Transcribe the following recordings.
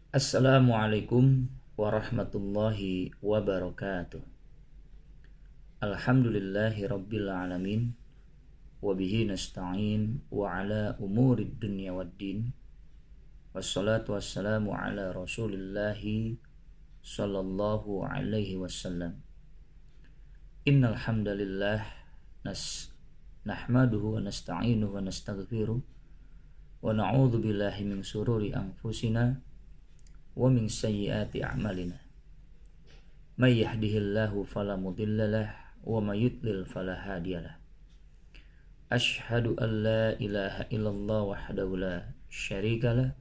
Assalamualaikum warahmatullahi wabarakatuh. Alhamdulillahi rabbil alamin. Wabihi nasta'in wa ala umurid dunya waddin. Wassalatu wassalamu ala rasulillahi sallallahu alaihi wasallam. Innal hamdalillah nahmaduhu wa nasta'inuhu wa nastaghfiruh wa na'udzu billahi min sururi anfusina wa min sayyiati a'malina. May yahdihillahu fala mudilla lah wa may yudlil fala hadiyalah. Asyhadu an la ilaha illallah wahdahu la syarika lah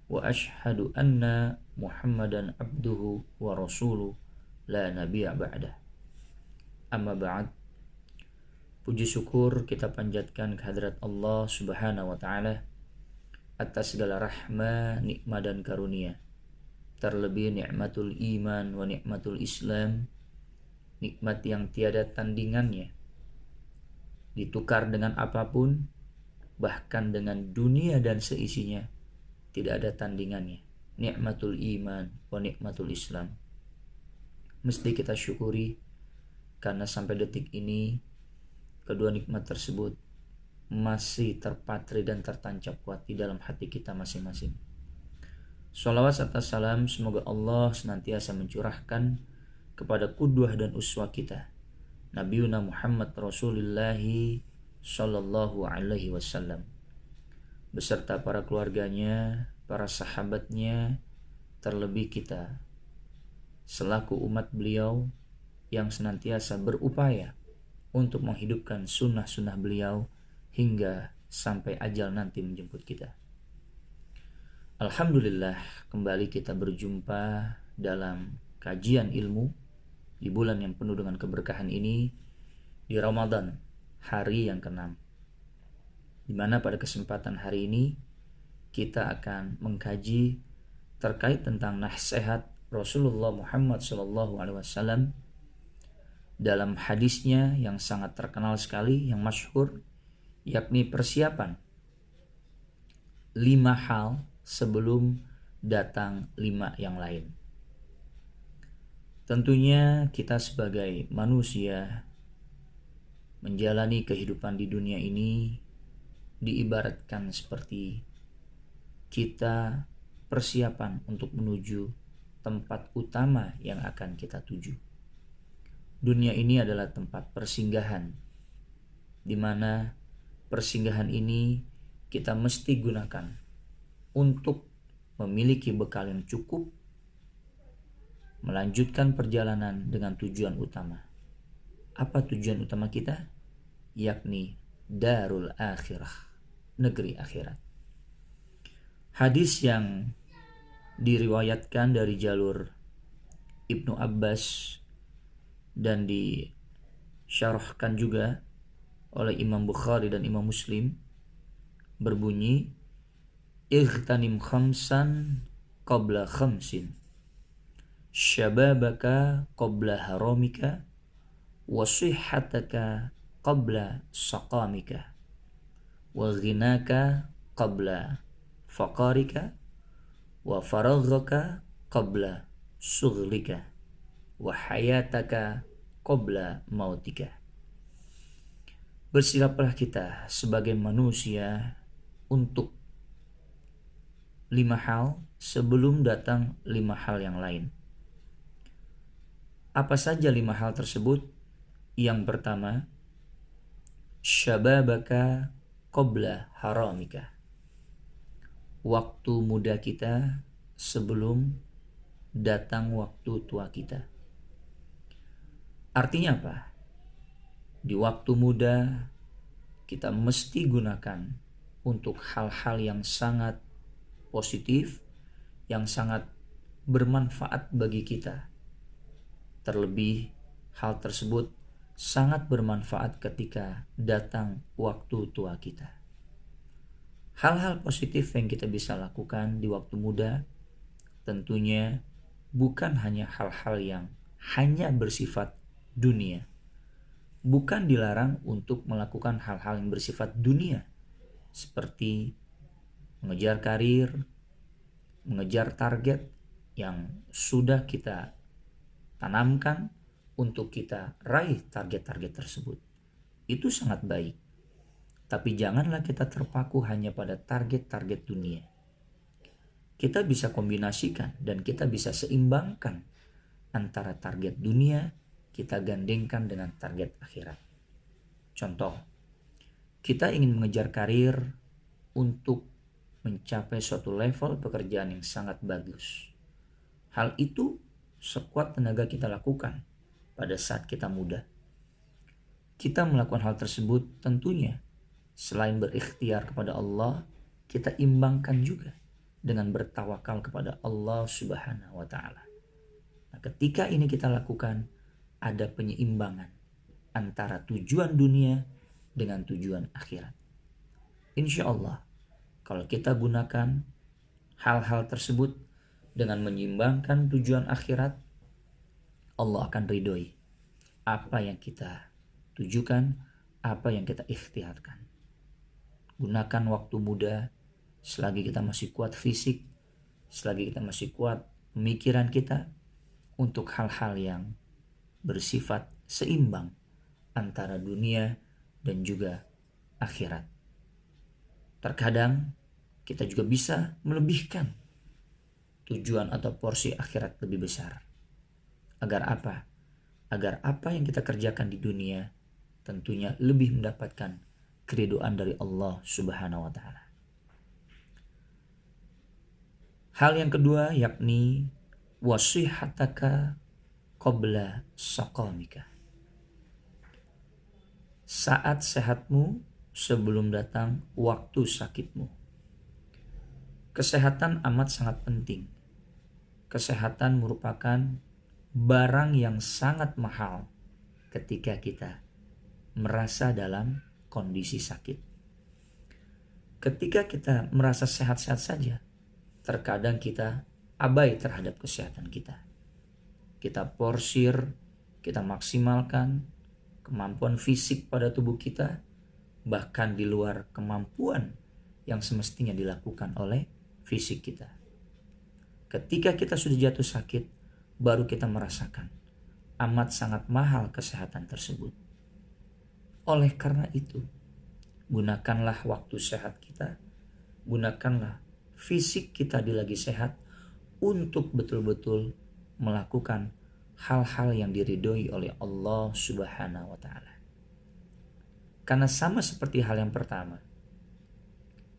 wa asyhadu anna Muhammadan abduhu wa rasuluh la nabiyya ba'dah. Amma ba'd. Puji syukur kita panjatkan kehadirat Allah Subhanahu wa taala atas segala rahmat, nikmat dan karunia. Terlebih nikmatul iman wa nikmatul Islam, nikmat yang tiada tandingannya, ditukar dengan apapun, bahkan dengan dunia dan seisinya, tidak ada tandingannya. Nikmatul iman wa nikmatul Islam mesti kita syukuri, karena sampai detik ini kedua nikmat tersebut masih terpatri dan tertancap kuat di dalam hati kita masing-masing. Shalawat serta salam semoga Allah senantiasa mencurahkan kepada qudwah dan uswah kita, Nabiuna Muhammad Rasulullah sallallahu alaihi wasallam, beserta para keluarganya, para sahabatnya, terlebih kita selaku umat beliau yang senantiasa berupaya untuk menghidupkan sunnah-sunnah beliau hingga sampai ajal nanti menjemput kita. Alhamdulillah, kembali kita berjumpa dalam kajian ilmu di bulan yang penuh dengan keberkahan ini, di Ramadan, hari yang ke-6, di mana pada kesempatan hari ini kita akan mengkaji terkait tentang nasihat Rasulullah Muhammad SAW dalam hadisnya yang sangat terkenal sekali, yang masyhur, yakni persiapan 5 hal sebelum datang 5 yang lain. Tentunya kita sebagai manusia menjalani kehidupan di dunia ini diibaratkan seperti kita persiapan untuk menuju tempat utama yang akan kita tuju. Dunia ini adalah tempat persinggahan, di mana persinggahan ini kita mesti gunakan untuk memiliki bekal yang cukup, melanjutkan perjalanan dengan tujuan utama. Apa tujuan utama kita? Yakni darul akhirah, negeri akhirat. Hadis yang diriwayatkan dari jalur Ibnu Abbas dan disyarahkan juga oleh Imam Bukhari dan Imam Muslim berbunyi, Ightanim khamsan qabla khamsin, syababaka qabla haramika, wa sihhataka qabla saqamika, wa ghinaka qabla faqarika, wa faraghaka qabla sughlika, wa hayataka qabla mautika. Bersiaplah kita sebagai manusia untuk 5 hal sebelum datang 5 hal yang lain. Apa saja 5 hal tersebut? Yang pertama, syababaka qabla haramika, waktu muda kita sebelum datang waktu tua kita. Artinya apa? Di waktu muda kita mesti gunakan untuk hal-hal yang sangat positif, yang sangat bermanfaat bagi kita. Terlebih hal tersebut sangat bermanfaat ketika datang waktu tua kita. Hal-hal positif yang kita bisa lakukan di waktu muda tentunya bukan hanya hal-hal yang hanya bersifat dunia. Bukan dilarang untuk melakukan hal-hal yang bersifat dunia, seperti mengejar karir, mengejar target yang sudah kita tanamkan untuk kita raih target-target tersebut. Itu sangat baik. Tapi janganlah kita terpaku hanya pada target-target dunia. Kita bisa kombinasikan dan kita bisa seimbangkan antara target dunia, kita gandengkan dengan target akhirat. Contoh, kita ingin mengejar karir untuk mencapai suatu level pekerjaan yang sangat bagus. Hal itu sekuat tenaga kita lakukan pada saat kita muda. Kita melakukan hal tersebut tentunya selain berikhtiar kepada Allah, kita imbangkan juga dengan bertawakal kepada Allah Subhanahu wa taala. Nah, ketika ini kita lakukan, ada penyeimbangan antara tujuan dunia dengan tujuan akhirat. Insya Allah, kalau kita gunakan hal-hal tersebut dengan menyeimbangkan tujuan akhirat, Allah akan ridhoi apa yang kita tujukan, apa yang kita ikhtiarkan. Gunakan waktu muda selagi kita masih kuat fisik, selagi kita masih kuat pemikiran kita untuk hal-hal yang bersifat seimbang antara dunia dan juga akhirat. Terkadang kita juga bisa melebihkan tujuan atau porsi akhirat lebih besar. Agar apa? Agar apa yang kita kerjakan di dunia tentunya lebih mendapatkan keridhaan dari Allah Subhanahu wa taala. Hal yang kedua yakni wasihataka qabla saqamika. Saat sehatmu sebelum datang waktu sakitmu. Kesehatan amat sangat penting. Kesehatan merupakan barang yang sangat mahal ketika kita merasa dalam kondisi sakit. Ketika kita merasa sehat-sehat saja, terkadang kita abai terhadap kesehatan kita. Kita porsir, kita maksimalkan kemampuan fisik pada tubuh kita, bahkan di luar kemampuan yang semestinya dilakukan oleh fisik kita. Ketika kita sudah jatuh sakit, baru kita merasakan amat sangat mahal kesehatan tersebut. Oleh karena itu, gunakanlah waktu sehat kita, gunakanlah fisik kita di lagi sehat untuk betul-betul melakukan hal-hal yang diridhoi oleh Allah Subhanahu wa taala. Karena sama seperti hal yang pertama,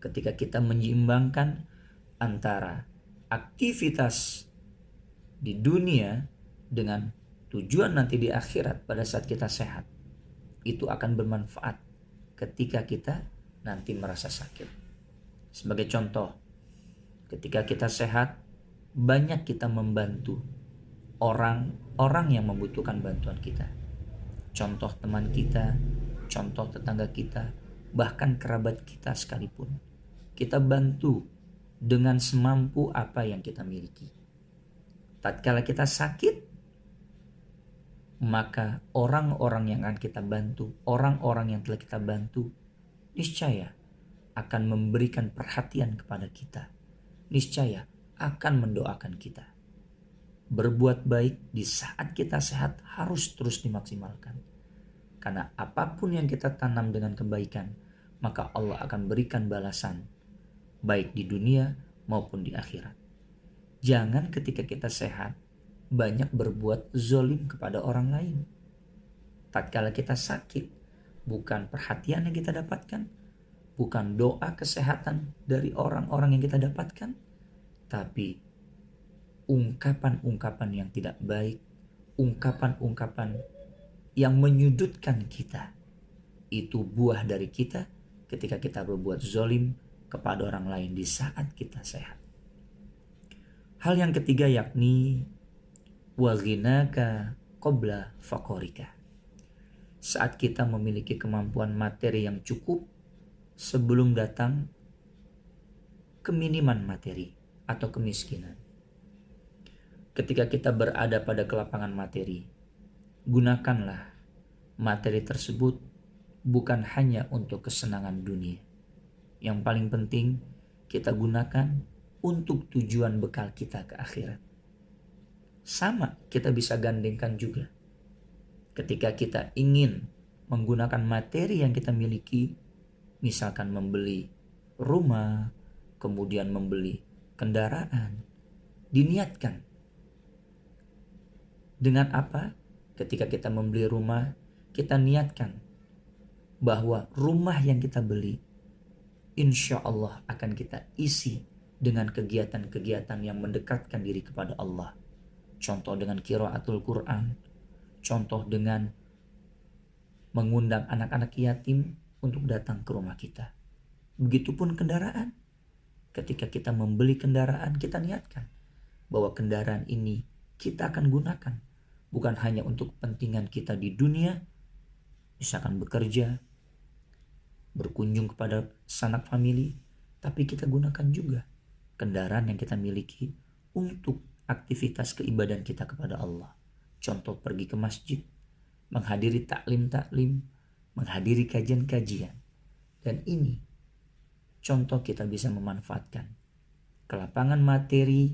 ketika kita menyeimbangkan antara aktivitas di dunia dengan tujuan nanti di akhirat pada saat kita sehat, itu akan bermanfaat ketika kita nanti merasa sakit. Sebagai contoh, ketika kita sehat, banyak kita membantu orang-orang yang membutuhkan bantuan kita. Contoh teman kita, contoh tetangga kita, bahkan kerabat kita sekalipun. Kita bantu dengan semampu apa yang kita miliki. Tatkala kita sakit, maka orang-orang yang akan kita bantu, orang-orang yang telah kita bantu, niscaya akan memberikan perhatian kepada kita. Niscaya akan mendoakan kita. Berbuat baik di saat kita sehat harus terus dimaksimalkan. Karena apapun yang kita tanam dengan kebaikan, maka Allah akan berikan balasan, baik di dunia maupun di akhirat. Jangan ketika kita sehat, banyak berbuat zolim kepada orang lain. Tatkala kita sakit, bukan perhatian yang kita dapatkan, bukan doa kesehatan dari orang-orang yang kita dapatkan, tapi ungkapan-ungkapan yang tidak baik, ungkapan-ungkapan yang menyudutkan kita. Itu buah dari kita ketika kita berbuat zolim kepada orang lain di saat kita sehat. Hal yang ketiga yakni waghinaka qabla faqorika. Saat kita memiliki kemampuan materi yang cukup sebelum datang keminiman materi atau kemiskinan. Ketika kita berada pada kelapangan materi, gunakanlah materi tersebut bukan hanya untuk kesenangan dunia. Yang paling penting kita gunakan untuk tujuan bekal kita ke akhirat. Sama kita bisa gandengkan juga. Ketika kita ingin menggunakan materi yang kita miliki, misalkan membeli rumah, kemudian membeli kendaraan, diniatkan. Dengan apa? Ketika kita membeli rumah, kita niatkan bahwa rumah yang kita beli insya Allah akan kita isi dengan kegiatan-kegiatan yang mendekatkan diri kepada Allah. Contoh dengan qiraatul Quran, contoh dengan mengundang anak-anak yatim untuk datang ke rumah kita. Begitupun kendaraan. Ketika kita membeli kendaraan, kita niatkan bahwa kendaraan ini kita akan gunakan bukan hanya untuk kepentingan kita di dunia, misalkan bekerja, berkunjung kepada sanak famili, tapi kita gunakan juga kendaraan yang kita miliki untuk aktivitas keibadan kita kepada Allah. Contoh pergi ke masjid, menghadiri taklim-taklim, menghadiri kajian-kajian. Dan ini contoh kita bisa memanfaatkan kelapangan materi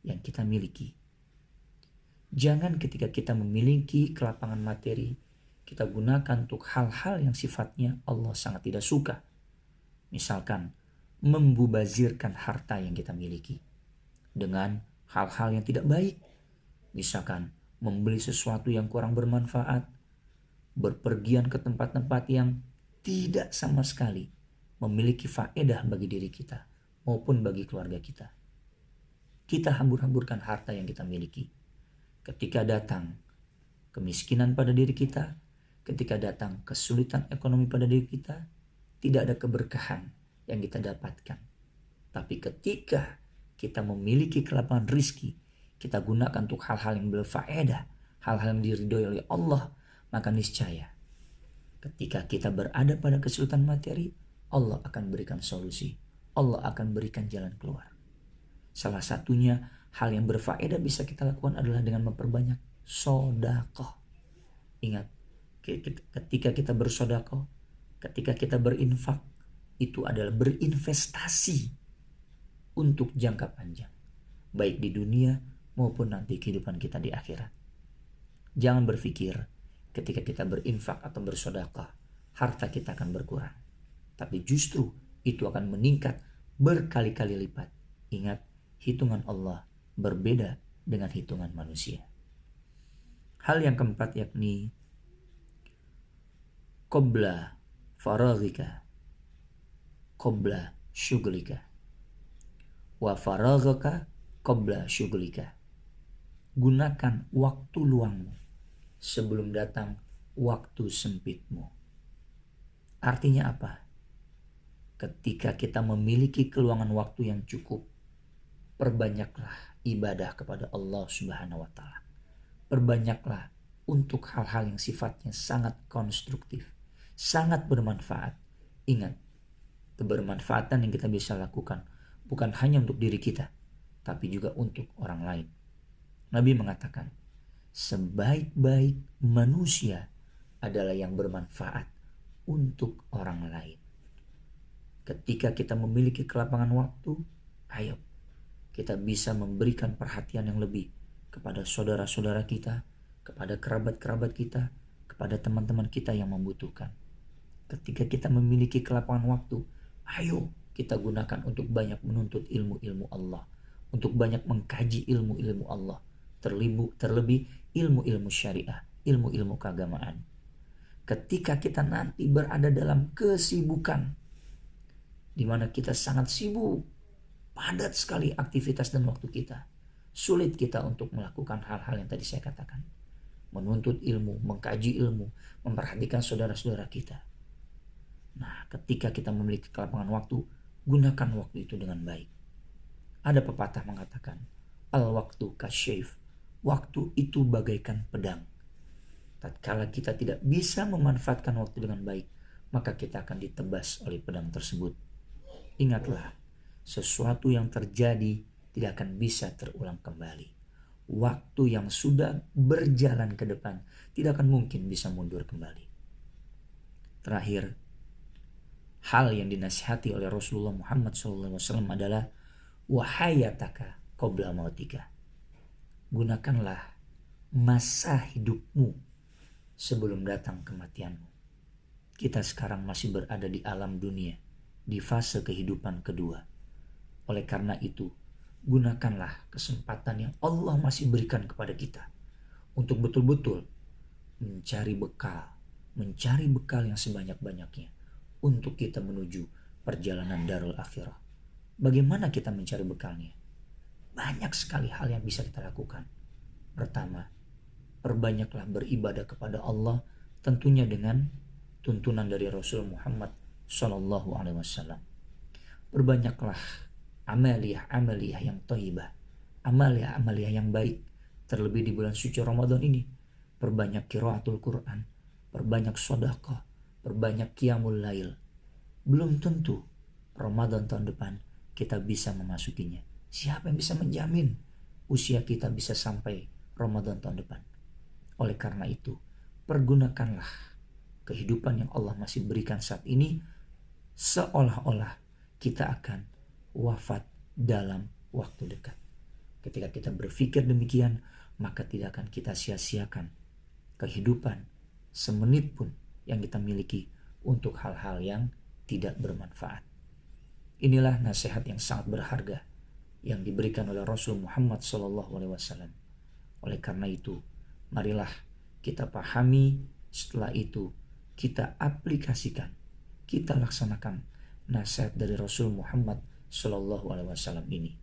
yang kita miliki. Jangan ketika kita memiliki kelapangan materi, kita gunakan untuk hal-hal yang sifatnya Allah sangat tidak suka. Misalkan membubazirkan harta yang kita miliki dengan hal-hal yang tidak baik. Misalkan membeli sesuatu yang kurang bermanfaat, berpergian ke tempat-tempat yang tidak sama sekali memiliki faedah bagi diri kita maupun bagi keluarga kita. Kita hambur-hamburkan harta yang kita miliki. Ketika datang kemiskinan pada diri kita, ketika datang kesulitan ekonomi pada diri kita, tidak ada keberkahan yang kita dapatkan. Tapi ketika kita memiliki kelapangan rizki, kita gunakan untuk hal-hal yang berfaedah, hal-hal yang diridhoi oleh Allah, maka niscaya ketika kita berada pada kesulitan materi, Allah akan berikan solusi. Allah akan berikan jalan keluar. Salah satunya hal yang berfaedah bisa kita lakukan adalah dengan memperbanyak sedekah. Ingat, ketika kita bersedekah, ketika kita berinfak, itu adalah berinvestasi untuk jangka panjang, baik di dunia maupun nanti kehidupan kita di akhirat. Jangan berpikir ketika kita berinfak atau bersedekah, harta kita akan berkurang. Tapi justru itu akan meningkat berkali-kali lipat. Ingat, hitungan Allah berbeda dengan hitungan manusia. Hal yang keempat yakni qabla faraghika qabla syughlika wa faraghaka qabla syughlika. Gunakan waktu luangmu sebelum datang waktu sempitmu. Artinya apa? Ketika kita memiliki keluangan waktu yang cukup, perbanyaklah ibadah kepada Allah Subhanahu wa taala. Perbanyaklah untuk hal-hal yang sifatnya sangat konstruktif, sangat bermanfaat. Ingat, kebermanfaatan yang kita bisa lakukan bukan hanya untuk diri kita, tapi juga untuk orang lain. Nabi mengatakan, sebaik-baik manusia adalah yang bermanfaat untuk orang lain. Ketika kita memiliki kelapangan waktu, ayo kita bisa memberikan perhatian yang lebih kepada saudara-saudara kita, kepada kerabat-kerabat kita, kepada teman-teman kita yang membutuhkan. Ketika kita memiliki kelapangan waktu, ayo kita gunakan untuk banyak menuntut ilmu-ilmu Allah, untuk banyak mengkaji ilmu-ilmu Allah, terlebih ilmu-ilmu syariah, ilmu-ilmu keagamaan. Ketika kita nanti berada dalam kesibukan, di mana kita sangat sibuk, padat sekali aktivitas dan waktu kita, sulit kita untuk melakukan hal-hal yang tadi saya katakan, menuntut ilmu, mengkaji ilmu, memperhatikan saudara-saudara kita. Nah, ketika kita memiliki kelapangan waktu, gunakan waktu itu dengan baik. Ada pepatah mengatakan, al-waktu kasyif, waktu itu bagaikan pedang. Tatkala kita tidak bisa memanfaatkan waktu dengan baik, maka kita akan ditebas oleh pedang tersebut. Ingatlah, sesuatu yang terjadi tidak akan bisa terulang kembali. Waktu yang sudah berjalan ke depan tidak akan mungkin bisa mundur kembali. Terakhir, hal yang dinasihati oleh Rasulullah Muhammad SAW adalah wa hayataka qabla mautika. Gunakanlah masa hidupmu sebelum datang kematianmu. Kita sekarang masih berada di alam dunia, di fase kehidupan kedua. Oleh karena itu, gunakanlah kesempatan yang Allah masih berikan kepada kita untuk betul-betul mencari bekal yang sebanyak-banyaknya untuk kita menuju perjalanan darul akhirah. Bagaimana kita mencari bekalnya? Banyak sekali hal yang bisa kita lakukan. Pertama, perbanyaklah beribadah kepada Allah, tentunya dengan tuntunan dari Rasul Muhammad Sallallahu Alaihi Wasallam. Perbanyaklah amaliyah yang thayyibah, amaliyah yang baik, terlebih di bulan suci Ramadan ini. Perbanyak qiraatul Quran, perbanyak sedekah, perbanyak qiyamul lail. Belum tentu Ramadan tahun depan kita bisa memasukinya. Siapa yang bisa menjamin usia kita bisa sampai Ramadan tahun depan? Oleh karena itu, pergunakanlah kehidupan yang Allah masih berikan saat ini seolah-olah kita akan wafat dalam waktu dekat. Ketika kita berpikir demikian, maka tidak akan kita sia-siakan kehidupan semenit pun yang kita miliki untuk hal-hal yang tidak bermanfaat. Inilah nasihat yang sangat berharga yang diberikan oleh Rasul Muhammad SAW. Oleh karena itu, marilah kita pahami, setelah itu kita aplikasikan, kita laksanakan nasihat dari Rasul Muhammad SAW ini.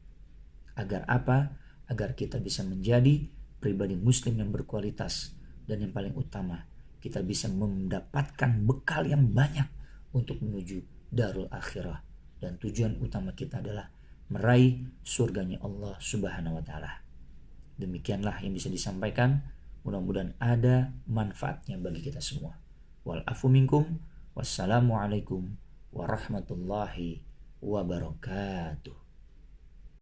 Agar apa? Agar kita bisa menjadi pribadi muslim yang berkualitas, dan yang paling utama, kita bisa mendapatkan bekal yang banyak untuk menuju darul akhirah. Dan tujuan utama kita adalah meraih surganya Allah Subhanahu wa Ta'ala. Demikianlah yang bisa disampaikan. Mudah-mudahan ada manfaatnya bagi kita semua. Wal afu minkum. Wassalamualaikum warahmatullahi wabarakatuh.